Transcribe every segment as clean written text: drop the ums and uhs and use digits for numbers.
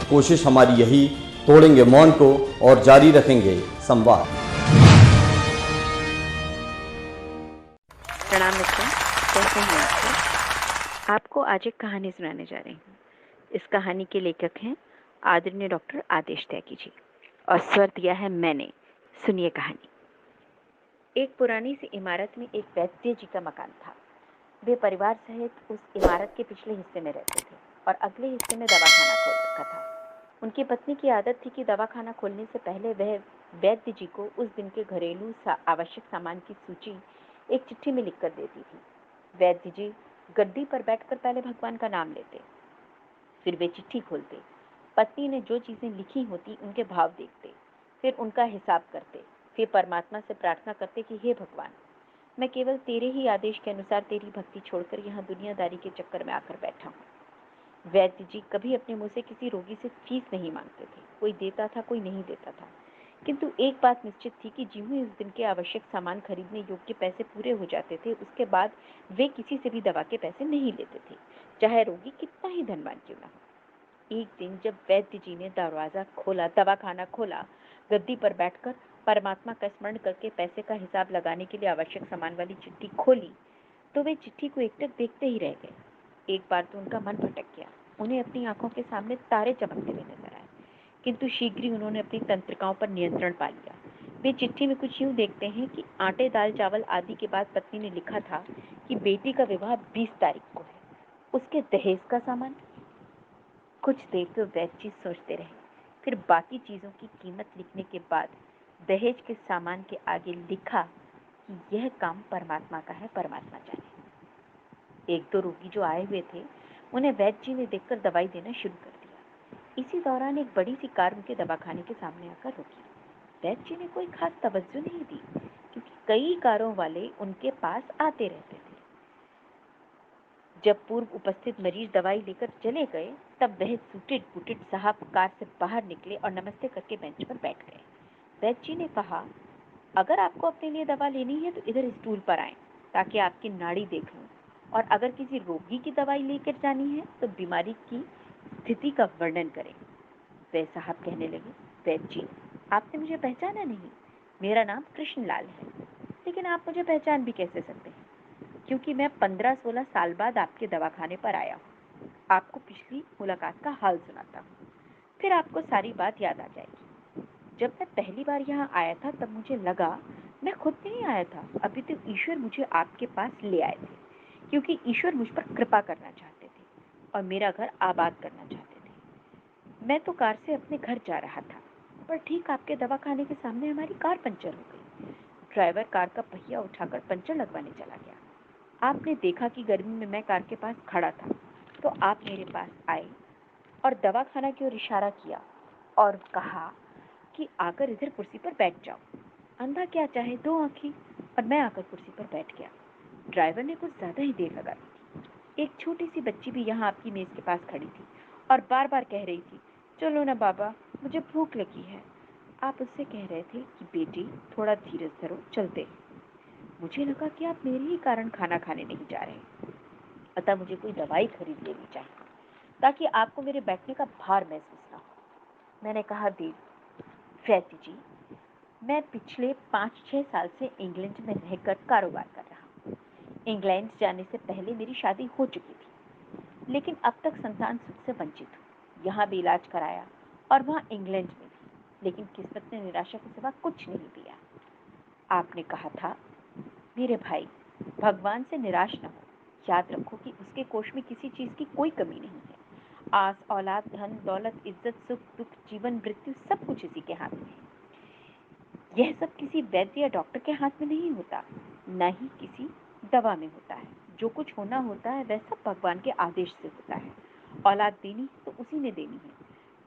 कोशिश हमारी यही, तोड़ेंगे मौन को और जारी रखेंगे संवाद। प्रणाम मित्रों, कैसे हैं आप? आपको आज एक कहानी सुनाने जा रही हूँ। इस कहानी के लेखक हैं आदरणीय डॉक्टर आदेश त्यागी जी और स्वर दिया है मैंने। सुनिए कहानी। एक पुरानी सी इमारत में एक वैद्य जी का मकान था। वे परिवार सहित उस इमारत के पिछले हिस्से में रहते थे और अगले हिस्से में दवाखाना खोल रखा था। उनकी पत्नी की आदत थी कि दवाखाना खोलने से पहले वह वैद्य जी को उस दिन के घरेलू आवश्यक सामान की सूची एक चिट्ठी में लिखकर देती थी। वैद्य जी गद्दी पर बैठकर पहले भगवान का नाम लेते, फिर वे चिट्ठी खोलते, पत्नी ने जो चीजें लिखी होती उनके भाव देखते, फिर उनका हिसाब करते, फिर परमात्मा से प्रार्थना करते कि हे भगवान, मैं केवल तेरे ही आदेश के अनुसार तेरी भक्ति छोड़कर यहाँ दुनियादारी के चक्कर में आकर बैठा हूँ। वैद्य जी कभी अपने मुंह से किसी रोगी से फीस नहीं मांगते थे। कोई देता था, कोई नहीं देता था, किंतु एक बात निश्चित थी कि ज्यों ही उस दिन के आवश्यक सामान खरीदने योग्य पैसे पूरे हो जाते थे, उसके बाद वे किसी से भी दवा के पैसे नहीं लेते थे, चाहे रोगी कितना ही धनवान क्यों ना हो। एक दिन जब वैद्य जी ने दरवाजा खोला, दवाखाना खोला, गद्दी पर बैठकर परमात्मा का स्मरण करके पैसे का हिसाब लगाने के लिए आवश्यक सामान वाली चिट्ठी खोली, तो वे चिट्ठी को एकटक देखते ही रह गए। एक बार तो उनका मन भटक गया। उन्हें अपनी आंखों के सामने तारे चमकते हुए नजर आए, किंतु शीघ्र ही उन्होंने अपनी तंत्रिकाओं पर नियंत्रण पा लिया। वे चिट्ठी में कुछ यूं देखते हैं कि आटे, दाल, चावल आदि के बाद पत्नी ने लिखा था कि बेटी का विवाह 20 तारीख को है, उसके दहेज का सामान। कुछ देर तो वैद्य जी सोचते रहे, फिर बाकी चीजों की कीमत लिखने के बाद दहेज के सामान के आगे लिखा कि यह काम परमात्मा का है, परमात्मा जाने। एक दो रोगी जो आए हुए थे, उन्हें वैद्य जी ने देखकर दवाई देना शुरू कर दिया। इसी दौरान एक बड़ी सी कार उनके दवाखाने के सामने आकर रुकी। वैद्य जी ने कोई खास तवज्जो नहीं दी, क्योंकि कई कारों वाले उनके पास आते रहते थे। जब पूर्व उपस्थित मरीज दवाई लेकर चले गए, तब वह सूटेड बूटेड साहब कार से बाहर निकले और नमस्ते करके बेंच पर बैठ गए। वैद्य जी ने कहा, अगर आपको अपने लिए दवा लेनी है तो इधर स्टूल पर आएं, ताकि आपकी नाड़ी देख लूं, और अगर किसी रोगी की दवाई लेकर जानी है तो बीमारी की स्थिति का वर्णन करें। वे साहब कहने लगे, वैद्य जी, आपने मुझे पहचाना नहीं? मेरा नाम कृष्णलाल है। लेकिन आप मुझे पहचान भी कैसे सकते हैं, क्योंकि मैं 15-16 साल बाद आपके दवाखाने पर आया हूँ। आपको पिछली मुलाकात का हाल सुनाता हूँ, फिर आपको सारी बात याद आ जाएगी। जब मैं पहली बार यहाँ आया था तब मुझे लगा मैं खुद नहीं आया था, अभी तो ईश्वर मुझे आपके पास ले आए थे, क्योंकि ईश्वर मुझ पर कृपा करना चाहते थे और मेरा घर आबाद करना चाहते थे। मैं तो कार से अपने घर जा रहा था, पर ठीक आपके दवाखाने के सामने हमारी कार पंचर हो गई। ड्राइवर कार का पहिया उठाकर पंचर लगवाने चला गया। आपने देखा कि गर्मी में मैं कार के पास खड़ा था, तो आप मेरे पास आए और दवाखाना की ओर इशारा किया और कहा कि आकर इधर कुर्सी पर बैठ जाओ। अंधा क्या चाहे दो आंखें, और मैं आकर कुर्सी पर बैठ गया। ड्राइवर ने कुछ ज्यादा ही देर लगा दी। एक छोटी सी बच्ची भी यहाँ आपकी मेज के पास खड़ी थी और बार बार कह रही थी, चलो ना बाबा, मुझे भूख लगी है। आप उससे कह रहे थे कि बेटी थोड़ा धीरज धरो, चलते हैं। मुझे लगा कि आप मेरे ही कारण खाना खाने नहीं जा रहे, अतः मुझे कोई दवाई खरीद लेनी चाहिए ताकि आपको मेरे बैठने का भार महसूस ना हो। मैंने कहा, देव वैद्य जी, मैं पिछले 5-6 साल से इंग्लैंड में रहकर कारोबार कर रहा हूँ। इंग्लैंड जाने से पहले मेरी शादी हो चुकी थी, लेकिन अब तक संतान सुख से वंचित हूँ। यहाँ भी इलाज कराया और वहाँ इंग्लैंड में भी, लेकिन किस्मत ने निराशा के सिवा कुछ नहीं दिया। आपने कहा था, मेरे भाई, भगवान से निराश न हो। याद रखो कि उसके कोष में किसी चीज की कोई कमी नहीं है। आस, औलाद, धन, दौलत, इज्जत, सुख, दुख, जीवन, मृत्यु सब कुछ इसी के हाथ में है। यह सब किसी वैद्य या डॉक्टर के हाथ में नहीं होता, न ही किसी दवा में होता है। जो कुछ होना होता है वह सब भगवान के आदेश से होता है। औलाद देनी तो उसी ने देनी है।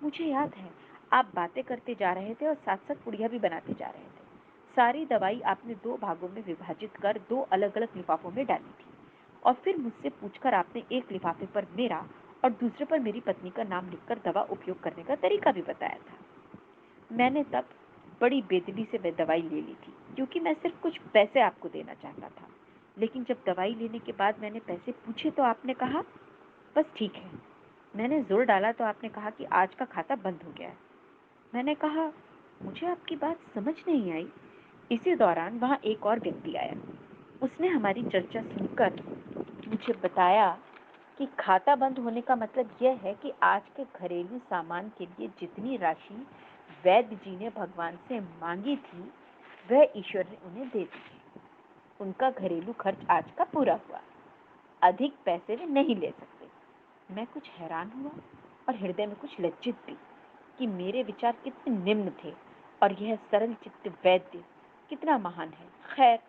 मुझे याद है, आप बातें करते जा रहे थे और साथ साथ पुड़िया भी बनाते जा रहे थे। सारी दवाई आपने 2 भागों में विभाजित कर 2 अलग-अलग लिफाफों में डाली थी, और फिर मुझसे पूछकर आपने एक लिफाफे पर मेरा और दूसरे पर मेरी पत्नी का नाम लिखकर दवा उपयोग करने का तरीका भी बताया था। मैंने तब बड़ी बेदिली से वह दवाई ले ली थी, क्योंकि मैं सिर्फ कुछ पैसे आपको देना चाहता था। लेकिन जब दवाई लेने के बाद मैंने पैसे पूछे तो आपने कहा, बस ठीक है, मैंने जोर डाला तो आपने कहा कि आज का खाता बंद हो गया है। मैंने कहा, मुझे आपकी बात समझ नहीं आई। इसी दौरान वहां एक और व्यक्ति आया। उसने हमारी चर्चा सुनकर मुझे बताया कि खाता बंद होने का मतलब यह है कि आज के घरेलू सामान के लिए जितनी राशि वैद्य जी ने भगवान से मांगी थी, वह ईश्वर ने उन्हें दे दी। उनका घरेलू खर्च आज का पूरा हुआ। अधिक पैसे वे नहीं ले सकते। मैं कुछ हैरान हुआ और हृदय में कुछ लज्जित भी कि मेरे विचार कितने निम्न थे और यह सरल चित्त वैद्य कितना महान है। खैर,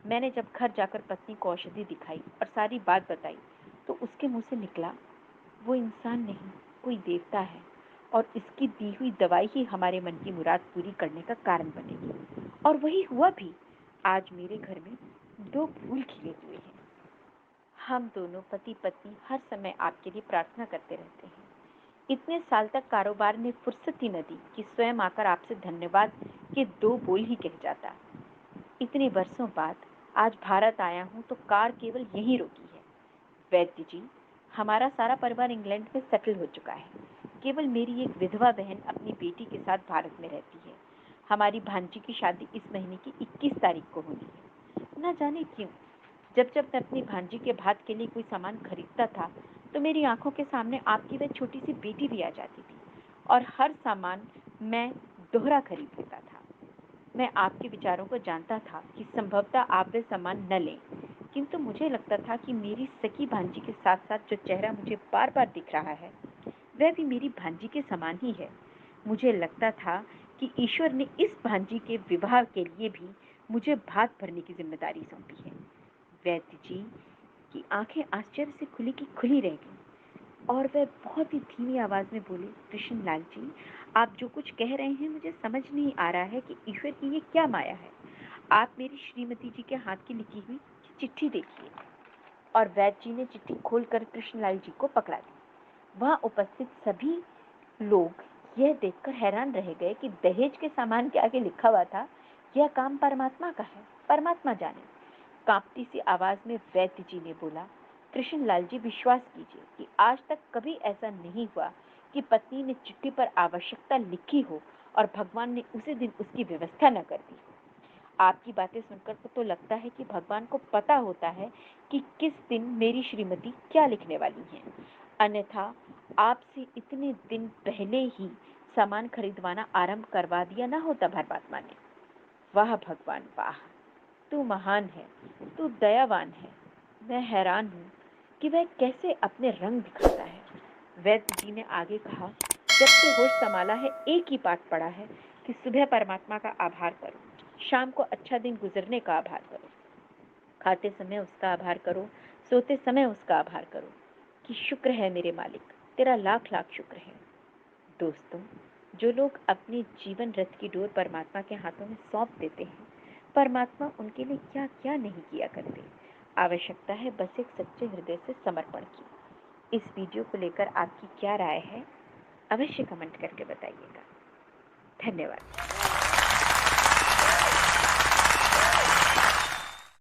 मैंने जब घर जाकर पत्नी को औषधि दिखाई और सारी बात बताई तो उसके मुंह से निकला, वो इंसान नहीं, कोई देवता है और इसकी दी हुई दवाई ही हमारे मन की मुराद पूरी करने का कारण बनेगी। और वही हुआ भी। आज मेरे घर में 2 फूल खिले हुए हैं। हम दोनों पति पत्नी हर समय आपके लिए प्रार्थना करते रहते हैं। इतने साल तक कारोबार ने फुर्सत ही न दी कि स्वयं आकर आपसे धन्यवाद के 2 बोल ही कह जाता। इतने वर्षों बाद आज भारत आया हूं तो कार केवल यहीं रुकी है। वैद्य जी, हमारा सारा परिवार इंग्लैंड में सेटल हो चुका है। केवल मेरी एक विधवा बहन अपनी बेटी के साथ भारत में रहती है। हमारी भांजी की शादी इस महीने की 21 तारीख को होनी है। न जाने क्यों जब जब मैं अपनी भांजी के भात के लिए कोई सामान खरीदता था तो मेरी आंखों के सामने आपकी वह छोटी सी बेटी भी आ जाती थी और हर सामान मैं दोहरा खरीद लेता था। मैं आपके विचारों को जानता था कि संभवतः आप वे सामान न लें, किंतु मुझे लगता था कि मेरी सकी भांजी के साथ साथ जो चेहरा मुझे बार बार दिख रहा है वह भी मेरी भांजी के समान ही है। मुझे लगता था कि ईश्वर ने इस भांजी के विवाह के लिए भी मुझे भात भरने की जिम्मेदारी सौंपी है। वैद्य जी की आंखें आश्चर्य से खुली की खुली रह गईं और वह बहुत ही धीमी आवाज में बोले, कृष्णलाल जी, आप जो कुछ कह रहे हैं मुझे समझ नहीं आ रहा है कि ईश्वर की ये क्या माया है। आप मेरी श्रीमती जी के हाथ की लिखी हुई चिट्ठी देखिए। और वैद्य जी ने चिट्ठी खोलकर कृष्णलाल जी को पकड़ा दी। वहां उपस्थित सभी लोग यह देखकर हैरान रह गए कि दहेज के सामान के आगे लिखा हुआ था, यह काम परमात्मा का है, परमात्मा जाने। कांपती सी आवाज में वैद्य जी ने बोला, कृष्णलाल जी, विश्वास कीजिए कि आज तक कभी ऐसा नहीं हुआ कि पत्नी ने चिट्ठी पर आवश्यकता लिखी हो और भगवान ने उसी दिन उसकी व्यवस्था न कर दी। आपकी बातें सुनकर तो लगता है कि भगवान को पता होता है कि किस दिन मेरी श्रीमती क्या लिखने वाली हैं। अन्यथा आपसे इतने दिन पहले ही सामान खरीदवाना आरंभ करवा दिया ना होता परमात्मा ने। वाह भगवान वाह, तू महान है, तू दयावान है। मैं हैरान हूँ कि वह कैसे अपने रंग दिखाता है। वैद्य जी ने आगे कहा, जब से होश संभाला है एक ही पाठ पढ़ा है कि सुबह परमात्मा का आभार करो, शाम को अच्छा दिन गुजरने का आभार करो, खाते समय उसका आभार करो, सोते समय उसका आभार करो कि शुक्र है मेरे मालिक, तेरा लाख लाख शुक्र है। दोस्तों, जो लोग अपने जीवन रथ की डोर परमात्मा के हाथों में सौंप देते हैं, परमात्मा उनके लिए क्या क्या नहीं किया करते। आवश्यकता है बस एक सच्चे हृदय से समर्पण की। इस वीडियो को लेकर आपकी क्या राय है, अवश्य कमेंट करके बताइएगा। धन्यवाद।